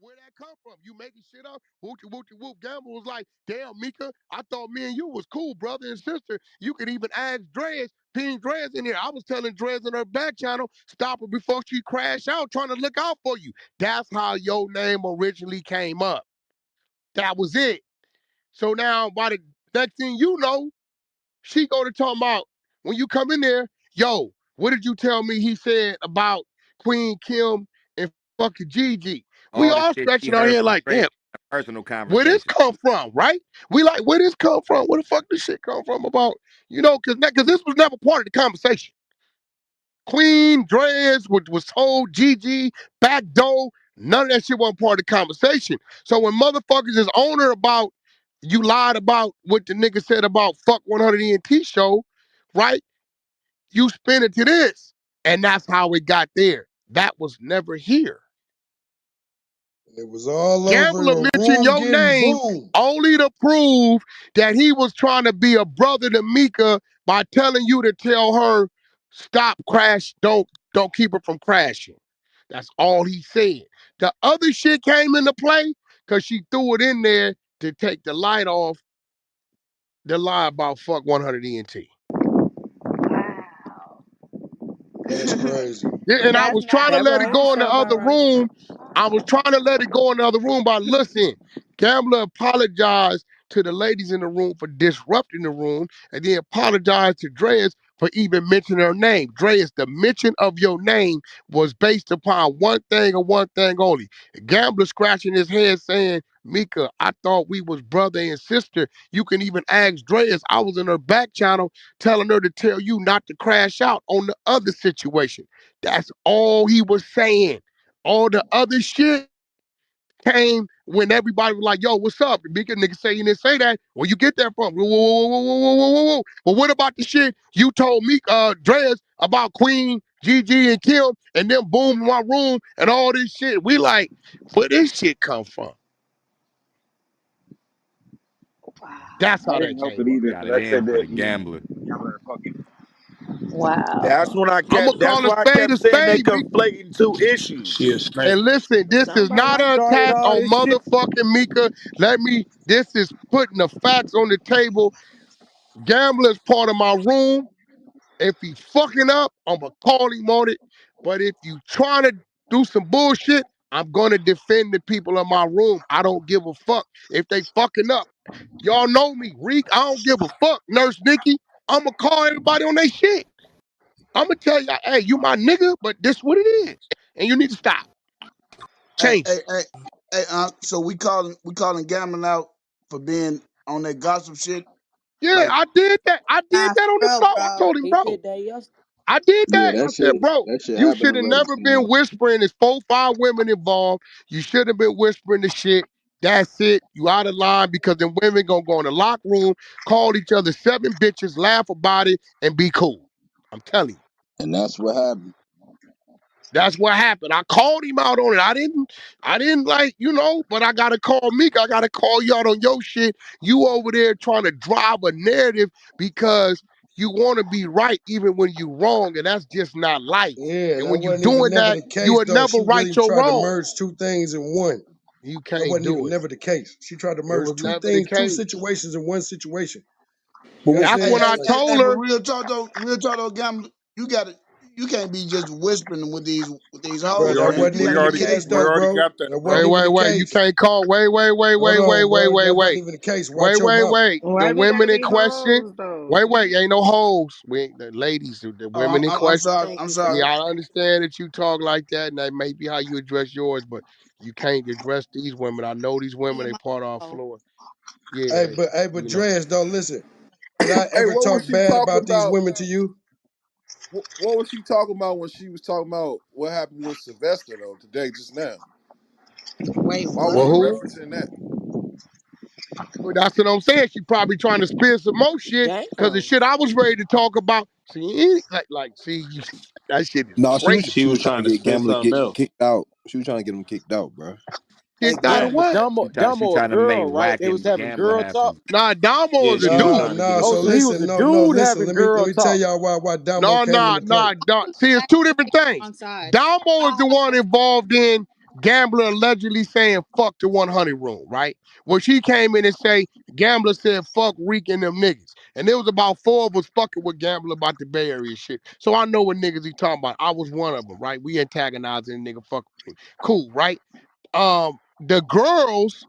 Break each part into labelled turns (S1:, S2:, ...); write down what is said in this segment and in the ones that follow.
S1: where that come from? You making shit up? Whoopty whoopty whoop. Gamble was like, damn, Mika, I thought me and you was cool, brother and sister. You could even ask Dreads, ping Dreads in here. I was telling Dreads in her back channel, stop her before she crash out, trying to look out for you. That's how your name originally came up. That was it. So now, by the next thing you know, she go to talk about when you come in there, yo, what did you tell me he said about Queen Kim and fucking Gigi? We
S2: All the
S1: all
S2: shit she
S1: scratching our
S2: heard
S1: head
S2: from
S1: like,
S2: Dre in
S1: damn,
S2: a personal
S1: where this
S2: conversation.
S1: come from, right? We like, where this come from? Where the fuck this shit come from about, because this was never part of the conversation. Queen, Dreads, was told, Gigi, backdoor, none of that shit wasn't part of the conversation. So when motherfuckers is on her about, you lied about what the nigga said about fuck 100 ENT show, right? You spin it to this. And that's how it got there. That was never here.
S3: It was all over
S1: Gambler
S3: the
S1: mentioned
S3: room
S1: your
S3: getting
S1: name
S3: boomed.
S1: only to prove that he was trying to be a brother to Mika by telling you to tell her, stop, crash, don't keep her from crashing. That's all he said. The other shit came into play because she threw it in there to take the light off the lie about fuck 100 ENT.
S4: Wow.
S3: That's crazy.
S1: Yeah, and I
S4: That's
S1: was trying
S4: not
S1: to
S5: That
S1: let
S5: right.
S1: it
S4: damn
S1: go in
S4: sure
S1: the
S4: about
S1: other
S4: right.
S1: room. I was trying to let it go in the other room, but listen, Gambler apologized to the ladies in the room for disrupting the room, and then apologized to Dreas for even mentioning her name. Dreas, the mention of your name was based upon one thing and one thing only. Gambler scratching his head saying, Mika, I thought we was brother and sister. You can even ask Dreas. I was in her back channel telling her to tell you not to crash out on the other situation. That's all he was saying. All the other shit came when everybody was like, yo, what's up? The big nigga say you didn't say that. Where you get that from? Whoa, whoa, whoa, whoa, whoa, whoa, whoa, whoa. But what about the shit you told me, Dreas, about Queen, Gigi, and Kim, and then boom in my room and all this shit? We like, where this shit come from? That's
S4: Wow.
S6: I
S1: how that
S6: didn't help it
S1: came up.
S6: either
S2: Got
S6: because
S2: it
S6: I
S2: in
S6: said
S2: for
S6: that
S2: the gambler.
S6: y'all are fucking.
S4: Wow.
S1: I'ma
S6: That's
S1: call a
S6: why I
S1: spade
S6: kept
S1: a
S6: saying they
S1: spade, Mika.
S6: conflating two issues.
S5: She a snake.
S1: And listen, this is not
S5: Somebody
S1: an
S5: started
S1: attack
S5: all
S1: on
S5: this shit.
S1: motherfucking Mika. This is putting the facts on the table. Gambler's part of my room. If he fucking up, I'ma call him on it. But if you trying to do some bullshit, I'm gonna defend the people in my room. I don't give a fuck if they fucking up. Y'all know me, Reek. I don't give a fuck, Nurse Nikki. I'ma call everybody on their shit. I'ma tell you, hey, you my nigga, but this what it is. And you need to stop.
S7: Hey,
S1: Change it.
S7: hey, hey, hey, so we calling Gambling out for being on that gossip shit.
S1: Yeah,
S7: Like,
S1: I did that. I did
S8: Nah,
S1: that on the
S8: for real,
S1: floor. I
S8: bro.
S1: told him,
S5: He
S1: bro.
S5: did that yesterday.
S1: I did
S9: Yeah,
S1: that. I
S9: that
S1: said, bro,
S9: shit
S1: you
S9: happened
S1: should have
S9: already,
S1: never been
S9: Sam.
S1: whispering. There's 4, 5 women involved. You should have been whispering the shit. That's it. You out of line because then women gonna go in the locker room, call each other 7 bitches, laugh about it, and be cool. I'm telling you.
S9: And that's what happened.
S1: That's what happened. I called him out on it. I didn't like, but I gotta call Meek. I gotta call you out on your shit. You over there trying to drive a narrative because you want to be right even when you wrong, and that's just not life.
S3: Yeah,
S1: And
S3: that
S1: when you
S3: wasn't even
S1: doing
S3: never
S1: that,
S3: the
S1: you
S3: case
S1: would
S3: though.
S1: never
S3: She
S1: right
S3: really
S1: your
S3: tried to
S1: wrong.
S3: merge two things in one.
S1: You
S3: That
S1: can't
S3: wasn't
S1: do
S3: even
S1: it.
S3: never the case. She tried to
S1: It
S3: merge
S1: was
S3: two
S1: never the
S3: things, two
S1: case.
S3: situations in one situation.
S5: But
S3: You
S5: we,
S1: That's
S3: understand
S1: when
S3: that?
S1: I
S3: Like,
S1: told
S7: but
S1: her,
S7: real talk though, Gambling, you can't be just whispering with these
S3: bro,
S7: hoes,
S3: that
S7: man.
S3: wasn't
S7: You
S5: we
S3: even
S7: gotta
S3: the
S5: already
S7: get
S3: case
S7: that
S5: we
S3: though,
S7: work.
S5: already
S3: bro.
S5: got that,
S3: That
S1: wait,
S3: wasn't
S5: bro.
S3: even
S1: wait,
S3: the
S1: wait. You
S3: case.
S1: can't call. Wait, wait, wait,
S3: Hold
S1: wait, wait,
S3: on,
S1: wait,
S3: bro.
S1: wait,
S3: That wasn't
S1: wait.
S3: even the case.
S1: Wait,
S3: Watch your
S1: wait,
S3: mouth.
S1: wait. The
S4: Why we
S1: women
S4: gotta
S1: in
S4: be
S1: question.
S4: hoes though?
S1: Wait. Ain't no hoes. The ladies, the
S7: Oh,
S1: women in
S7: I'm
S1: question.
S7: sorry.
S5: Thank
S7: I'm
S5: you,
S7: sorry.
S1: Yeah,
S5: sir.
S1: I understand that you talk like that, and that may be how you address yours, but you can't address these women. I know these women,
S8: Yeah,
S1: they
S8: my
S1: part of our
S8: fault.
S1: floor. Yeah,
S3: But Dreads, though, listen. Did I
S5: Hey,
S3: ever
S5: what was
S3: talk
S5: she
S3: bad
S5: talking
S3: about these
S5: about?
S3: women to you?
S5: What was she talking about when she was talking about what happened with Sylvester though today just now?
S8: Wait,
S5: Why was
S1: well,
S8: what?
S5: she
S1: who?
S5: referencing that?
S1: Well, that's what I'm saying. She probably trying to spin some more shit because the
S5: Damn.
S1: shit I was ready to talk about. See, see, that shit is
S10: No,
S1: crazy.
S10: she was trying to get
S11: spend
S10: Gambler
S11: something
S10: get
S11: else.
S10: kicked out. She was trying to get him kicked out, bro.
S5: Hey,
S1: Kicked out of
S5: but
S1: what?
S2: She
S5: Damo a
S2: trying to make
S5: girl, right?
S2: Wack
S5: They was
S2: and
S5: having
S2: Gambler
S5: girl
S2: have
S5: talk.
S2: some.
S1: Nah, Damo
S11: Yeah,
S1: is a
S11: she was
S1: dude.
S11: trying to get
S3: No.
S11: him
S5: Oh,
S3: So
S5: so he
S11: kicked
S5: was
S11: out.
S5: a
S3: listen, no.
S5: dude
S3: Listen.
S5: having
S3: Let
S5: girl
S3: me tell
S5: talk.
S3: y'all why Damo
S1: No,
S3: came
S1: nah,
S3: into play.
S1: nah, nah. See, it's two different things.
S8: Wrong side.
S1: Damo is the one involved in Gambler allegedly saying fuck the 100 room, right? Well, she came in and say, Gambler said fuck Reek and them niggas. And there was about 4 of us fucking with Gambler about the Bay Area shit. So I know what niggas he talking about. I was one of them, right? We antagonizing nigga fuck with me. Cool, right? The girls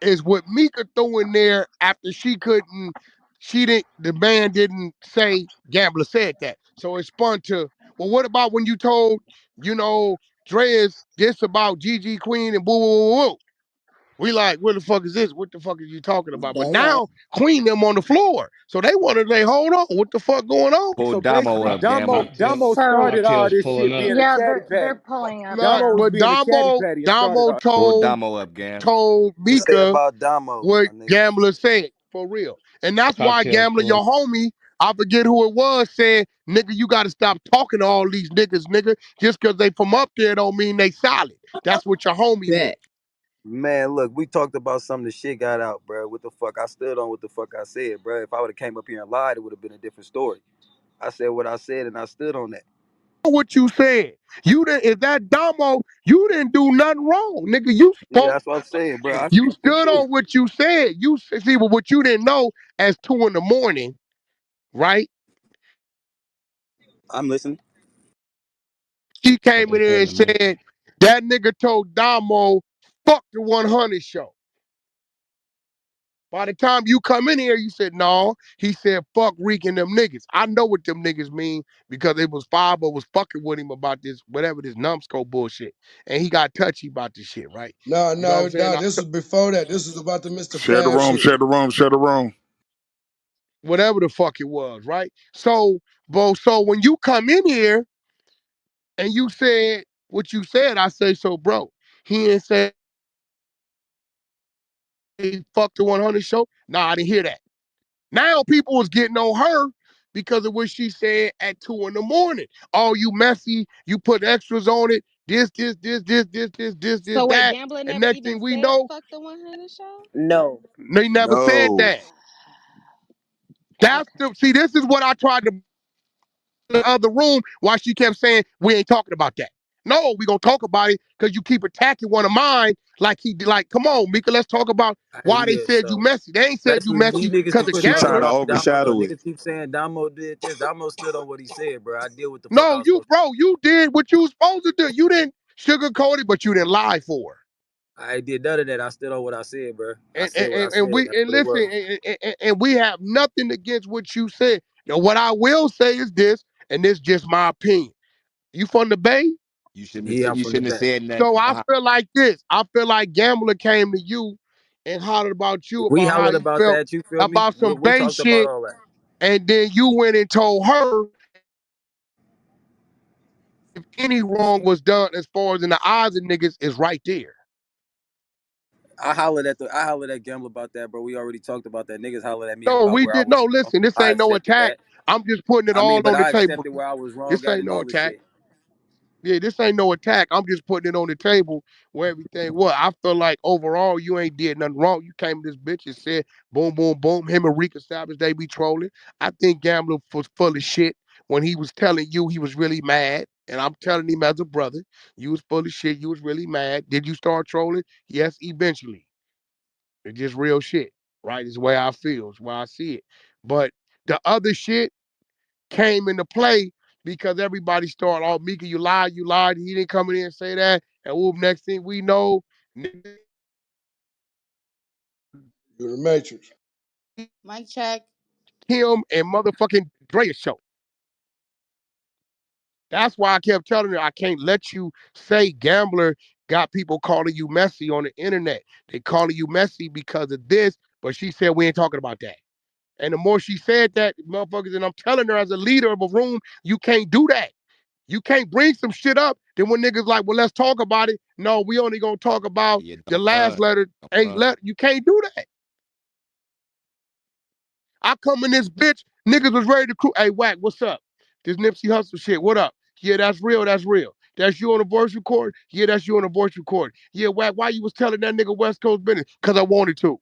S1: is what Mika threw in there after the man didn't say Gambler said that. So it spun to, well, what about when you told, you know, Dre's this about Gigi Queen and boo boo boo boo? We like, what the fuck is this? What the fuck are you talking about? But
S4: That's right.
S1: now Queen them on the floor. So they want to say, hold on, what the fuck going on?
S2: Pull
S9: So
S2: Damo
S9: basically,
S2: up, Gambler.
S9: Damo
S4: For
S9: started all
S11: Akel's
S9: this
S11: pulling
S9: shit
S11: up.
S9: being a
S4: yeah,
S9: chatty
S4: they're
S9: patty.
S4: pulling up
S1: Nah,
S9: Damo
S4: now.
S9: was
S1: but
S9: being a chatty
S1: Damo,
S9: patty and started
S1: Damo
S9: all.
S2: Pull
S1: told
S2: Damo up, Gam.
S1: told
S10: Say
S1: Mika
S10: about Damo,
S1: what
S10: my nigga.
S1: Gambler said, for real. And that's why
S11: Akel's
S1: Gambler,
S11: pulling.
S1: your homie, I forget who it was, said, nigga, you gotta stop talking to all these niggas, nigga. Just cause they from up there don't mean they solid. That's what your homie meant.
S4: Bet.
S10: Man, look, we talked about something. The shit got out, bro. What the fuck? I stood on what the fuck I said, bro. If I would have came up here and lied, it would have been a different story. I said what I said, and I stood on that.
S1: What you said. You didn't, if that Damo, you didn't do nothing wrong, nigga. You
S10: Yeah,
S1: spoke,
S10: that's what I'm saying, bro. I
S1: you
S10: speak the
S1: stood
S10: truth.
S1: on what you said. You see, but what you didn't know as 2 in the morning, right?
S10: I'm listening.
S1: She came in
S11: Something
S1: there
S11: in
S1: and
S11: the Matrix.
S1: said, that nigga told Damo, fuck the 100 show. By the time you come in here, you said, no. He said, fuck Reek and them niggas. I know what them niggas mean because it was Fiber was fucking with him about this, whatever this numbskull bullshit. And he got touchy about this shit, right?
S3: No,
S1: You know what I'm
S3: no,
S1: saying?
S3: no. This was before that. This was about the Mr.
S5: Share the
S3: Fab
S5: room,
S3: shit.
S5: share the room, share the room.
S1: Whatever the fuck it was, right? So, bro, so when you come in here and you said what you said, I say, so, bro, he didn't say fuck the 100 show. Nah, I didn't hear that. Now people was getting on her because of what she said at 2 in the morning. Oh, you messy, you put extras on it, this,
S8: So wait,
S1: that.
S8: Gambler
S1: And
S8: never
S1: next
S8: even
S1: thing we
S8: said
S1: know,
S8: fuck the 100 show?
S4: No.
S1: they never said
S5: No.
S1: that. That's
S8: Okay.
S1: the see, this is what I tried to the other room while she kept saying we ain't talking about that. No, we gonna talk about it because you keep attacking one of mine like like, come on, Mika, let's talk about why they
S9: Yeah,
S1: said you
S9: so
S1: messy. They ain't said you
S9: especially these
S1: messy
S9: niggas
S1: because
S9: keep
S1: of
S9: putting
S5: She
S9: all
S5: trying
S9: this
S1: Gambler.
S5: to
S9: on Damo though.
S5: overshadow it.
S9: Niggas keep saying Damo did this. Damo stood on what he said, bro. I did what the fuck I
S1: No,
S9: was
S1: you,
S9: supposed to.
S1: bro, you did what you was supposed to do. You didn't sugarcoat it, but you didn't lie for her.
S9: I did none of that. I stood on what I said, bro. I
S1: And
S9: said what I
S1: and
S9: said.
S1: we
S9: That's
S1: and
S9: what it
S1: listen,
S9: was.
S1: and we have nothing against what you said. Now, what I will say is this, and this is just my opinion. You from the Bay?
S2: You shouldn't have
S9: Yeah,
S2: said.
S9: I'm
S2: You
S9: from the
S2: shouldn't have
S9: back.
S2: said nothing
S1: So I
S2: behind.
S1: feel like this. I feel like Gambler came to you and hollered about you
S9: We
S1: about how
S9: hollered
S1: he
S9: about
S1: felt
S9: that. You feel me?
S1: about some
S9: We
S1: Bay
S9: talked about
S1: shit,
S9: all that.
S1: and then you went and told her if any wrong was done as far as in the eyes of niggas is right there.
S9: I hollered at Gambler about that, bro. We already talked about that. Niggas hollered at me
S1: No,
S9: about
S1: we
S9: where I
S1: did
S9: was
S1: no.
S9: wrong.
S1: Listen, this
S9: I
S1: ain't no
S9: accepted
S1: attack.
S9: that.
S1: I'm just putting it
S9: I mean,
S1: all
S9: but
S1: on the
S9: I
S1: table.
S9: accepted where I was wrong
S1: This
S9: at
S1: ain't
S9: and
S1: no
S9: all this
S1: attack.
S9: shit.
S1: Yeah, this ain't no attack. I'm just putting it on the table where everything was. I feel like overall you ain't did nothing wrong. You came to this bitch and said boom, boom, boom. Him and Rika Savage, they be trolling. I think Gambler was full of shit when he was telling you he was really mad. And I'm telling him as a brother, you was full of shit. You was really mad. Did you start trolling? Yes, eventually. It's just real shit, right? It's the way I feel. It's the way I see it. But the other shit came into play because everybody started, oh, Mika, you lied. He didn't come in here and say that. And whoop, next thing we know,
S3: You're the Matrix.
S8: Mic check.
S1: him and motherfucking Drea show. That's why I kept telling her I can't let you say Gambler got people calling you messy on the internet. They calling you messy because of this, but she said we ain't talking about that. And the more she said that, motherfuckers, and I'm telling her as a leader of a room, you can't do that. You can't bring some shit up. Then when niggas like, well, let's talk about it. No, we only gonna talk about
S2: Yeah,
S1: the
S2: don't
S1: last
S2: run.
S1: letter.
S2: Don't
S1: Ain't
S2: run.
S1: let you can't do that. I come in this bitch, niggas was ready to crew. Hey, Wack, what's up? This Nipsey Hustle shit. What up? Yeah, that's real. That's real. That's you on the voice record? Yeah, that's you on the voice record. Yeah, Wack, why you was telling that nigga West Coast business? Because I wanted to.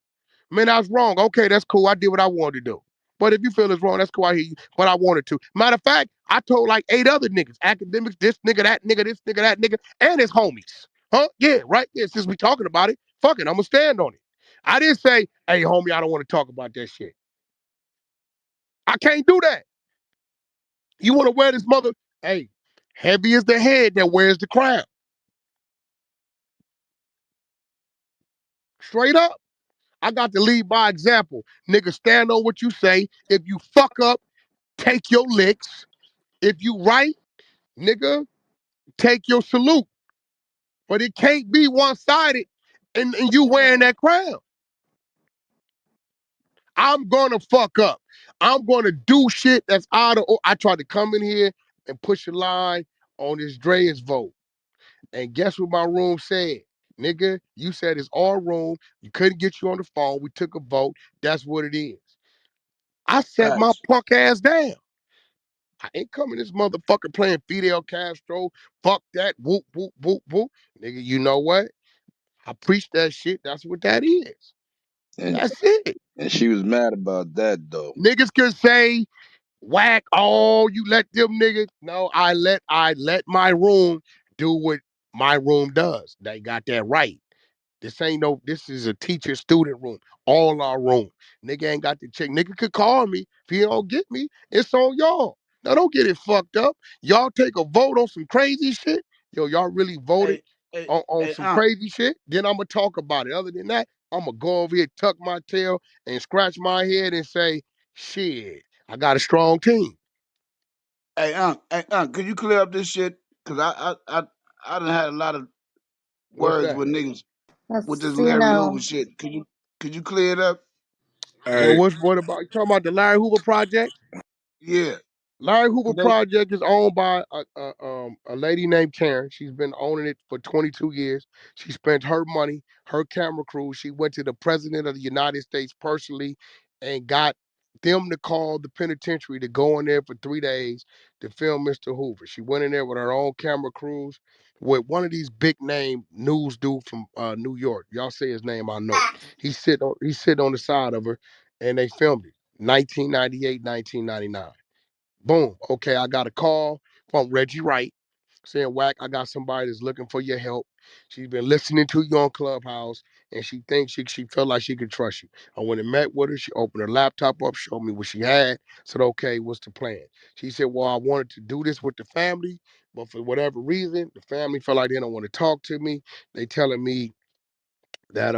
S1: Man, I was wrong. Okay, that's cool. I did what I wanted to do. But if you feel it's wrong, that's cool. I hear you. But I wanted to. Matter of fact, I told like 8 other niggas, academics, this nigga, that nigga, and his homies. Huh? Yeah, right. Yeah, since we talking about it, fuck it, I'm gonna stand on it. I didn't say, hey, homie, I don't want to talk about that shit. I can't do that. You want to wear this mother? Hey, heavy is the head that wears the crown. Straight up. I got to lead by example. Nigga, stand on what you say. If you fuck up, take your licks. If you right, nigga, take your salute. But it can't be one-sided and you wearing that crown. I'm gonna fuck up. I'm gonna do shit that's out of. I tried to come in here and push a line on this Dre's vote. And guess what my room said? Nigga, you said it's our room. You couldn't get you on the phone. We took a vote. That's what it is. I set my
S7: Facts.
S1: punk ass down. I ain't coming this motherfucker playing Fidel Castro. Fuck that. Whoop, whoop, whoop, whoop. Nigga, you know what? I preach that shit. That's what that is.
S2: And
S1: That's it.
S2: and she was mad about that though.
S1: Niggas can say, Wack, oh, you let them niggas. No, I let my room do what my room does. They got that right. This is a teacher student room. All our room. Nigga ain't got to check. Nigga could call me. If he don't get me, it's on y'all. Now don't get it fucked up. Y'all take a vote on some crazy shit. Yo, y'all really voted
S7: Hey, hey,
S1: on
S7: hey,
S1: some crazy shit. Then I'ma talk about it. Other than that, I'ma go over here, tuck my tail, and scratch my head and say, shit, I got a strong team.
S7: could you clear up this shit? Cause I done had a lot of
S1: What's
S7: words
S1: that?
S7: with niggas with this
S4: That's,
S7: Larry Hoover shit. Could you clear it up?
S1: Well,
S5: Hey,
S1: what about you talking about the Larry Hoover project?
S7: Yeah.
S1: Larry Hoover
S7: 'Cause they
S1: Project is owned by a lady named Karen. She's been owning it for 22 years. She spent her money, her camera crew. She went to the president of the United States personally and got them to call the penitentiary to go in there for 3 days to film Mr. Hoover. She went in there with her own camera crews with one of these big name news dude from New York. Y'all say his name, I know. He's sitting on the side of her, and they filmed it. 1998, 1999. Boom. Okay, I got a call from Reggie Wright saying, Wack, I got somebody that's looking for your help. She's been listening to you on Clubhouse and she thinks she felt like she could trust you. I went and met with her. She opened her laptop up, showed me what she had, said, okay, what's the plan? She said, well, I wanted to do this with the family, but for whatever reason, the family felt like they don't want to talk to me. They telling me that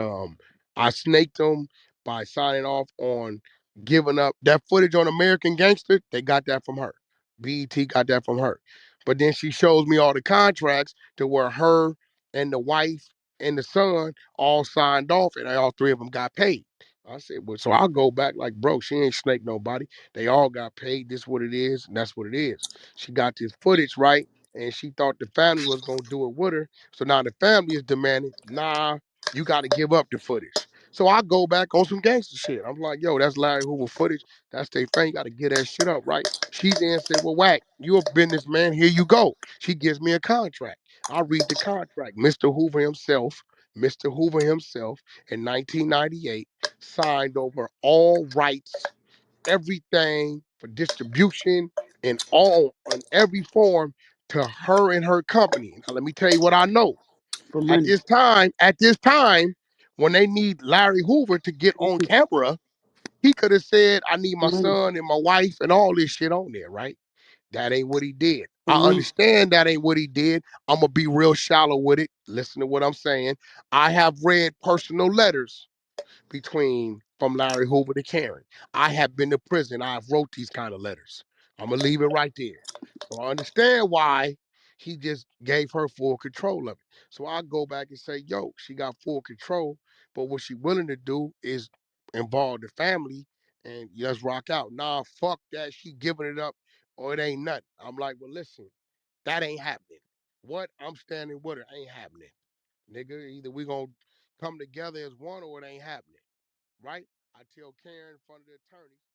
S1: I snaked them by signing off on giving up that footage on American Gangster. They got that from her. BET got that from her. But then she shows me all the contracts to where her and the wife and the son all signed off, and all three of them got paid. I said, well, so I'll go back like, bro, she ain't snake nobody. They all got paid. This what it is, and that's what it is. She got this footage right, and she thought the family was gonna do it with her. So now the family is demanding, nah, you got to give up the footage. So I go back on some gangster shit. I'm like, yo, that's Larry Hoover footage. That's their thing. You got to get that shit up, right? She then said, well, Wack, you a businessman. Here you go. She gives me a contract. I read the contract. Mr. Hoover himself in 1998 signed over all rights, everything for distribution and all on every form to her and her company. Now let me tell you what I know.
S7: for
S1: At
S7: money.
S1: this time, when they need Larry Hoover to get on camera, he could have said, I need
S7: For
S1: my
S7: money.
S1: son and my wife and all this shit on there, right? That ain't what he did.
S7: For
S1: I
S7: money.
S1: understand that ain't what he did. I'm gonna be real shallow with it. Listen to what I'm saying. I have read personal letters between from Larry Hoover to Karen. I have been to prison. I've wrote these kind of letters. I'm gonna leave it right there. So I understand why he just gave her full control of it. So I go back and say, yo, she got full control, but what she willing to do is involve the family and just rock out. Nah, fuck that. She giving it up or it ain't nothing. I'm like, well, listen, that ain't happening. What? I'm standing with her. Ain't happening. Nigga, either we gonna come together as one or it ain't happening, right? I tell Karen in front of the attorneys.